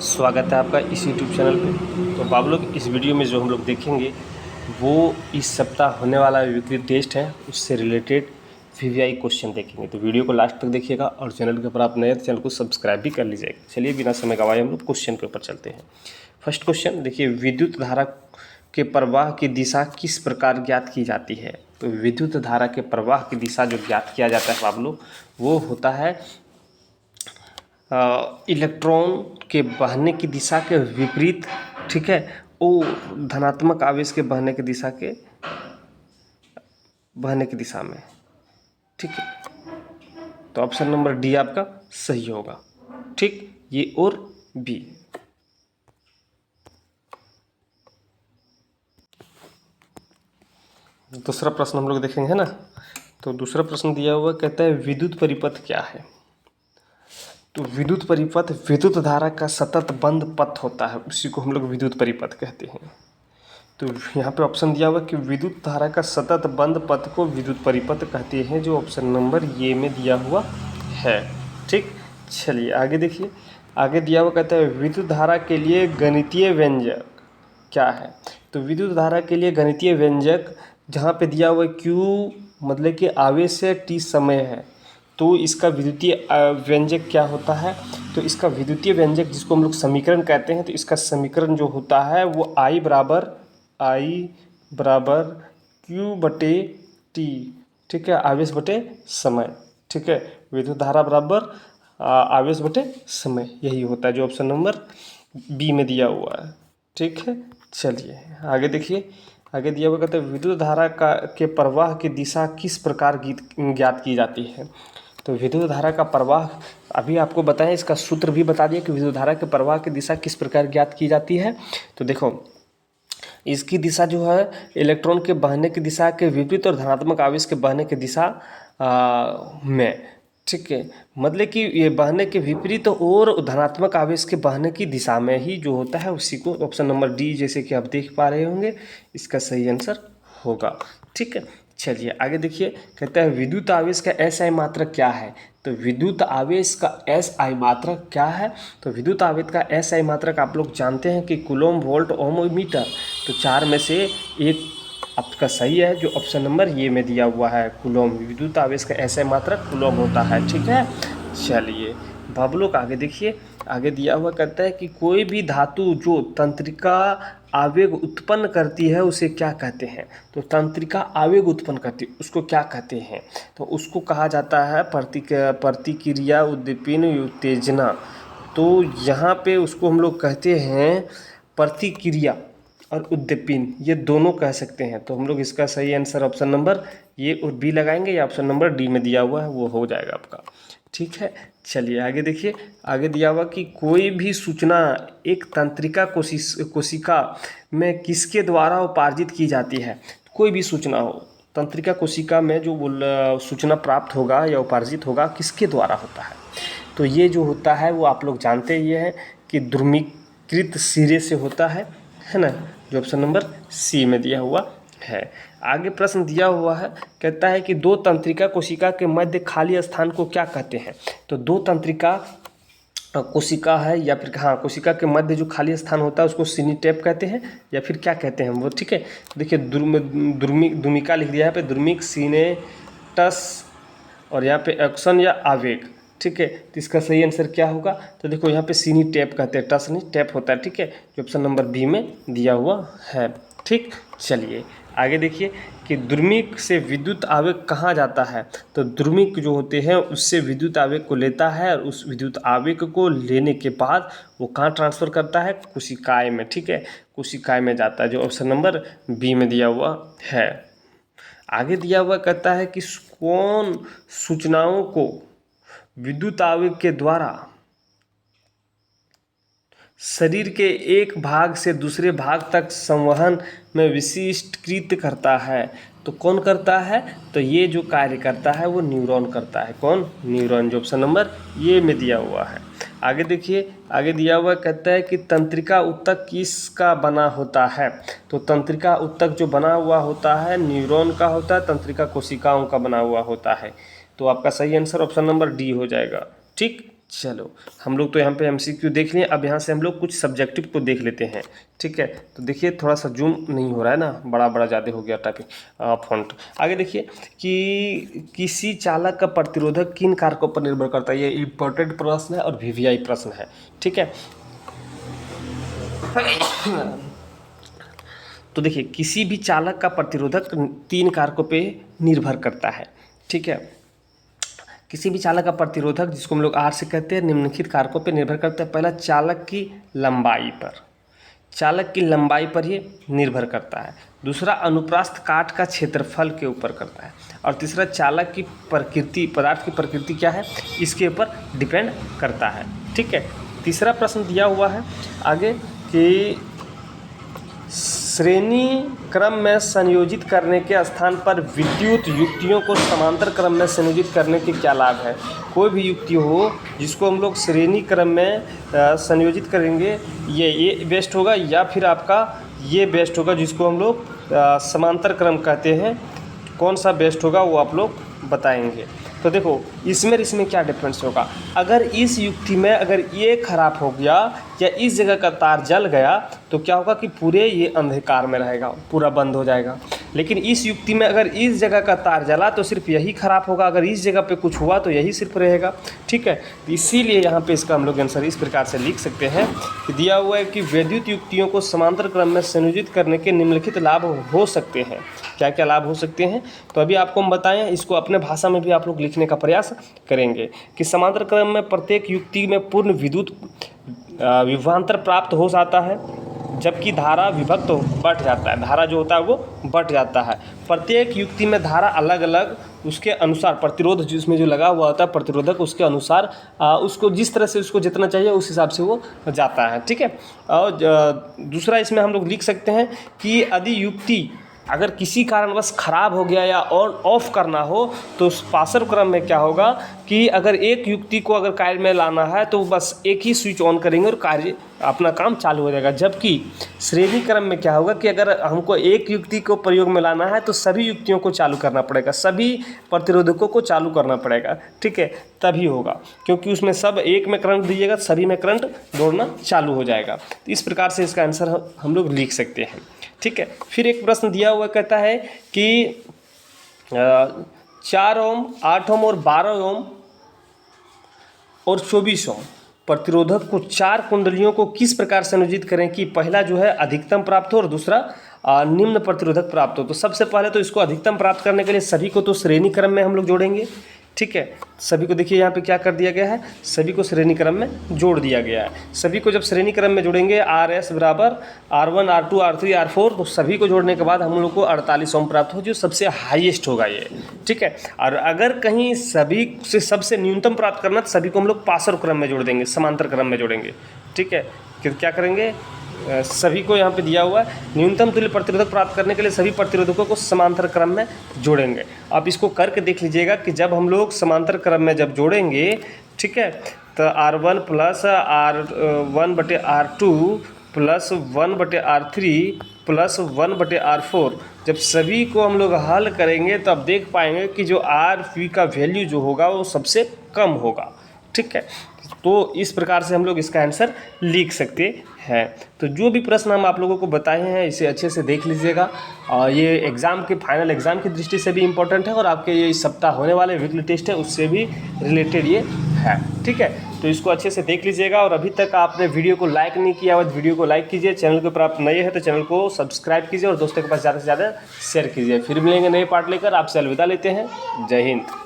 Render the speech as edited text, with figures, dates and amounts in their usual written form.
स्वागत है आपका इस यूट्यूब चैनल पे। तो आप लोग इस वीडियो में जो हम लोग देखेंगे वो इस सप्ताह होने वाला वीकली टेस्ट है, उससे रिलेटेड वीवीआई क्वेश्चन देखेंगे। तो वीडियो को लास्ट तक देखिएगा और चैनल के ऊपर आप नए चैनल को सब्सक्राइब भी कर लीजिएगा। चलिए बिना समय गवाए हम लोग क्वेश्चन के ऊपर चलते हैं। फर्स्ट क्वेश्चन देखिए, विद्युत धारा के प्रवाह की दिशा किस प्रकार ज्ञात की जाती है। तो विद्युत धारा के प्रवाह की दिशा जो ज्ञात किया जाता है आप लोग, वो होता है इलेक्ट्रॉन के बहने की दिशा के विपरीत, ठीक है, वो धनात्मक आवेश के बहने की दिशा में, ठीक है। तो ऑप्शन नंबर डी आपका सही होगा, ठीक, ये और बी। दूसरा प्रश्न हम लोग देखेंगे, है ना। तो दूसरा प्रश्न दिया हुआ कहता है विद्युत परिपथ क्या है। तो विद्युत परिपथ विद्युत धारा का सतत बंद पथ होता है, उसी को हम लोग विद्युत परिपथ कहते हैं। तो यहाँ पे ऑप्शन दिया हुआ कि विद्युत धारा का सतत बंद पथ को विद्युत परिपथ कहते हैं, जो ऑप्शन नंबर ये में दिया हुआ है, ठीक। चलिए आगे देखिए, आगे दिया हुआ कहता है विद्युत धारा के लिए गणितीय व्यंजक क्या है। तो विद्युत धारा के लिए गणितीय व्यंजक जहाँ पे दिया हुआ Q मतलब कि आवेश है, T समय है, तो इसका विद्युतीय व्यंजक क्या होता है। तो इसका विद्युतीय व्यंजक जिसको हम लोग समीकरण कहते हैं, तो इसका समीकरण जो होता है वो I बराबर Q बटे T, ठीक है, आवेश बटे समय, ठीक है, विद्युत धारा बराबर आवेश बटे समय, यही होता है जो ऑप्शन नंबर बी में दिया हुआ है, ठीक है। चलिए आगे देखिए, आगे दिया हुआ कहता है विद्युत धारा के प्रवाह की दिशा किस प्रकार ज्ञात की जाती है। तो विद्युत धारा का प्रवाह अभी आपको बताएं, इसका सूत्र भी बता दिया कि विद्युत धारा के प्रवाह की दिशा किस प्रकार ज्ञात की जाती है। तो देखो, इसकी दिशा जो है इलेक्ट्रॉन के बहने की दिशा के विपरीत और धनात्मक आवेश के बहने की दिशा में, ठीक है, मतलब कि ये बहने के विपरीत और धनात्मक आवेश के बहने की दिशा में ही जो होता है, उसी को ऑप्शन नंबर डी जैसे कि आप देख पा रहे होंगे इसका सही आंसर होगा, ठीक है। चलिए आगे देखिए, कहता है विद्युत आवेश का एसआई मात्रक क्या है। तो विद्युत आवेश का एसआई मात्रक क्या है। तो विद्युत आवेश का एसआई मात्रक आप लोग जानते हैं कि कूलम वोल्ट ओम मीटर। तो चार में से एक आपका सही है, जो ऑप्शन नंबर ये में दिया हुआ है कूलम। विद्युत आवेश का एसआई मात्रक कूलम होता है, ठीक है। चलिए अब लोग आगे देखिए, आगे दिया हुआ कहता है कि कोई भी धातु जो तंत्रिका आवेग उत्पन्न करती है उसे क्या कहते हैं। तो तंत्रिका आवेग उत्पन्न करती है उसको क्या कहते हैं। तो उसको कहा जाता है प्रतिक्रिया उद्दीपन उत्तेजना। तो यहाँ पे उसको हम लोग कहते हैं प्रतिक्रिया और उद्दीपन, ये दोनों कह सकते हैं। तो हम लोग इसका सही आंसर ऑप्शन नंबर ये और बी लगाएंगे, या ऑप्शन नंबर डी में दिया हुआ है वो हो जाएगा आपका, ठीक है। चलिए आगे देखिए, आगे दिया हुआ कि कोई भी सूचना एक तंत्रिका कोशिका में किसके द्वारा उपार्जित की जाती है। कोई भी सूचना हो तंत्रिका कोशिका में जो सूचना प्राप्त होगा या उपार्जित होगा, किसके द्वारा होता है। तो ये जो होता है वो आप लोग जानते ही हैं कि ध्रुवीकृत सिरे से होता है ना, जो ऑप्शन नंबर सी में दिया हुआ है। आगे प्रश्न दिया हुआ है, कहता है कि दो तंत्रिका कोशिका के मध्य खाली स्थान को क्या कहते हैं। तो दो तंत्रिका कोशिका है, या फिर हाँ कोशिका के मध्य जो खाली स्थान होता है उसको सिनीटेप कहते हैं, या फिर क्या कहते हैं वो, ठीक है। देखिए दुमिका लिख दिया है पे, दुर्मिक, सीनेटस और यहाँ पे एक्शन या आवेग, ठीक है। तो इसका सही आंसर क्या होगा। तो देखो यहाँ पे सीनी टैप कहते हैं, टस नहीं टैप होता है, ठीक है, जो ऑप्शन नंबर बी में दिया हुआ है, ठीक। चलिए आगे देखिए कि द्रुमिक से विद्युत आवेग कहाँ जाता है। तो द्रुमिक जो होते हैं उससे विद्युत आवेग को लेता है, और उस विद्युत आवेग को लेने के बाद वो कहाँ ट्रांसफ़र करता है, कोशिकाएं में, ठीक है, कोशिकाएं में जाता है, जो ऑप्शन नंबर बी में दिया हुआ है। आगे दिया हुआ कहता है कि कौन सूचनाओं को विद्युत आवेग के द्वारा शरीर के एक भाग से दूसरे भाग तक संवहन में विशिष्टकृत करता है। तो कौन करता है। तो ये जो कार्य करता है वो न्यूरॉन करता है। कौन, न्यूरॉन, जो ऑप्शन नंबर ये में दिया हुआ है। आगे देखिए, आगे दिया हुआ कहता है कि तंत्रिका उत्तक किसका बना होता है। तो तंत्रिका उत्तक जो बना हुआ होता है न्यूरॉन का होता है, तंत्रिका कोशिकाओं का बना हुआ होता है। तो आपका सही आंसर ऑप्शन नंबर डी हो जाएगा, ठीक। चलो हम लोग तो यहाँ पे MCQ देख लिए, अब यहाँ से हम लोग कुछ सब्जेक्टिव को देख लेते हैं। ठीक है, तो देखिए थोड़ा सा जूम नहीं हो रहा है ना, बड़ा बड़ा ज़्यादा हो गया टाइपिंग फॉन्ट। आगे देखिए कि किसी चालक का प्रतिरोधक किन कारकों पर निर्भर करता है। ये इम्पोर्टेंट प्रश्न है और VVI प्रश्न है। ठीक है, तो देखिए किसी भी चालक का प्रतिरोधक 3 कारकों पे निर्भर करता है। ठीक है, किसी भी चालक का प्रतिरोधक, जिसको हम लोग R से कहते हैं, निम्नलिखित कारकों पे निर्भर करता है। पहला, चालक की लंबाई पर, चालक की लंबाई पर ये निर्भर करता है। दूसरा, अनुप्रस्थ काट का क्षेत्रफल के ऊपर करता है। और तीसरा, चालक की प्रकृति, पदार्थ की प्रकृति क्या है, इसके ऊपर डिपेंड करता है। ठीक है, तीसरा प्रश्न दिया हुआ है आगे कि श्रेणी क्रम में संयोजित करने के स्थान पर विद्युत युक्तियों को समांतर क्रम में संयोजित करने के क्या लाभ है। कोई भी युक्ति हो जिसको हम लोग श्रेणी क्रम में संयोजित करेंगे, ये बेस्ट होगा, या फिर आपका ये बेस्ट होगा जिसको हम लोग समांतर क्रम कहते हैं। कौन सा बेस्ट होगा वो आप लोग बताएंगे। तो देखो इसमें क्या डिफरेंस होगा। अगर इस युक्ति में अगर ये खराब हो गया या इस जगह का तार जल गया तो क्या होगा कि पूरे ये अंधकार में रहेगा, पूरा बंद हो जाएगा। लेकिन इस युक्ति में अगर इस जगह का तार जला तो सिर्फ यही खराब होगा, अगर इस जगह पे कुछ हुआ तो यही सिर्फ रहेगा। ठीक है, तो इसीलिए यहाँ पे इसका हम लोग आंसर इस प्रकार से लिख सकते हैं कि दिया हुआ है कि वैद्युत युक्तियों को समांतर क्रम में संयोजित करने के निम्नलिखित लाभ हो सकते हैं। क्या क्या लाभ हो सकते हैं, तो अभी आपको हम बताएं, इसको अपने भाषा में भी आप लोग लिखने का प्रयास करेंगे कि समांतर क्रम में प्रत्येक युक्ति में पूर्ण विद्युत विभवांतर प्राप्त हो जाता है, जबकि धारा विभक्त बढ़ जाता है। धारा जो होता है वो बढ़ जाता है। प्रत्येक युक्ति में धारा अलग अलग उसके अनुसार, प्रतिरोध जिसमें जो लगा हुआ होता है प्रतिरोधक, उसके अनुसार उसको जिस तरह से उसको जितना चाहिए उस हिसाब से वो जाता है। ठीक है, और दूसरा इसमें हम लोग लिख सकते हैं कि यदि युक्ति अगर किसी कारणवश ख़राब हो गया या ऑन ऑफ करना हो तो उस पासर क्रम में क्या होगा कि अगर एक युक्ति को अगर कार्य में लाना है तो बस एक ही स्विच ऑन करेंगे और कार्य अपना काम चालू हो जाएगा। जबकि श्रेणी क्रम में क्या होगा कि अगर हमको एक युक्ति को प्रयोग में लाना है तो सभी युक्तियों को चालू करना पड़ेगा, सभी प्रतिरोधकों को चालू करना पड़ेगा। ठीक है, तभी होगा, क्योंकि उसमें सब एक में करंट दीजिएगा, सभी में करंट दौड़ना चालू हो जाएगा। तो इस प्रकार से इसका आंसर हम लोग लिख सकते हैं। ठीक है, फिर एक प्रश्न दिया हुआ कहता है कि 4 ओम, 8 ओम और 12 ओम और 24 ओम प्रतिरोधक को 4 कुंडलियों को किस प्रकार संयोजित करें कि पहला जो है अधिकतम प्राप्त हो और दूसरा निम्न प्रतिरोधक प्राप्त हो। तो सबसे पहले तो इसको अधिकतम प्राप्त करने के लिए सभी को तो श्रेणी क्रम में हम लोग जोड़ेंगे। ठीक है, सभी को देखिए यहाँ पे क्या कर दिया गया है, सभी को श्रेणी क्रम में जोड़ दिया गया है। सभी को जब श्रेणी क्रम में जोड़ेंगे RS बराबर R1 R2 R3 R4, तो सभी को जोड़ने के बाद हम लोग को 48 ओम प्राप्त हो, जो सबसे हाईएस्ट होगा ये। ठीक है, और अगर कहीं सभी से सबसे न्यूनतम प्राप्त करना तो सभी को हम लोग पासर क्रम में जोड़ देंगे, समांतर क्रम में जोड़ेंगे। ठीक है, क्या करेंगे, सभी को यहाँ पे दिया हुआ है न्यूनतम तुल्य प्रतिरोधक प्राप्त करने के लिए सभी प्रतिरोधकों को समांतर क्रम में जोड़ेंगे। आप इसको करके देख लीजिएगा कि जब हम लोग समांतर क्रम में जब जोड़ेंगे, ठीक है, तो R1 प्लस R1 बटे R2 प्लस 1 बटे R3 प्लस 1 बटे R4, जब सभी को हम लोग हल करेंगे तो आप देख पाएंगे कि जो RV का वैल्यू जो होगा वो सबसे कम होगा। ठीक है, तो इस प्रकार से हम लोग इसका आंसर लिख सकते हैं। तो जो भी प्रश्न हम आप लोगों को बताए हैं इसे अच्छे से देख लीजिएगा, और ये एग्ज़ाम के फाइनल एग्ज़ाम की दृष्टि से भी इम्पोर्टेंट है और आपके ये इस सप्ताह होने वाले वीकली टेस्ट है उससे भी रिलेटेड ये है। ठीक है, तो इसको अच्छे से देख लीजिएगा, और अभी तक आपने वीडियो को लाइक नहीं किया हो तो वीडियो को लाइक कीजिए, चैनल के ऊपर आप नए हैं तो चैनल को सब्सक्राइब कीजिए और दोस्तों के पास ज़्यादा से ज़्यादा शेयर कीजिए। फिर मिलेंगे नए पार्ट लेकर, आपसे अलविदा लेते हैं। जय हिंद।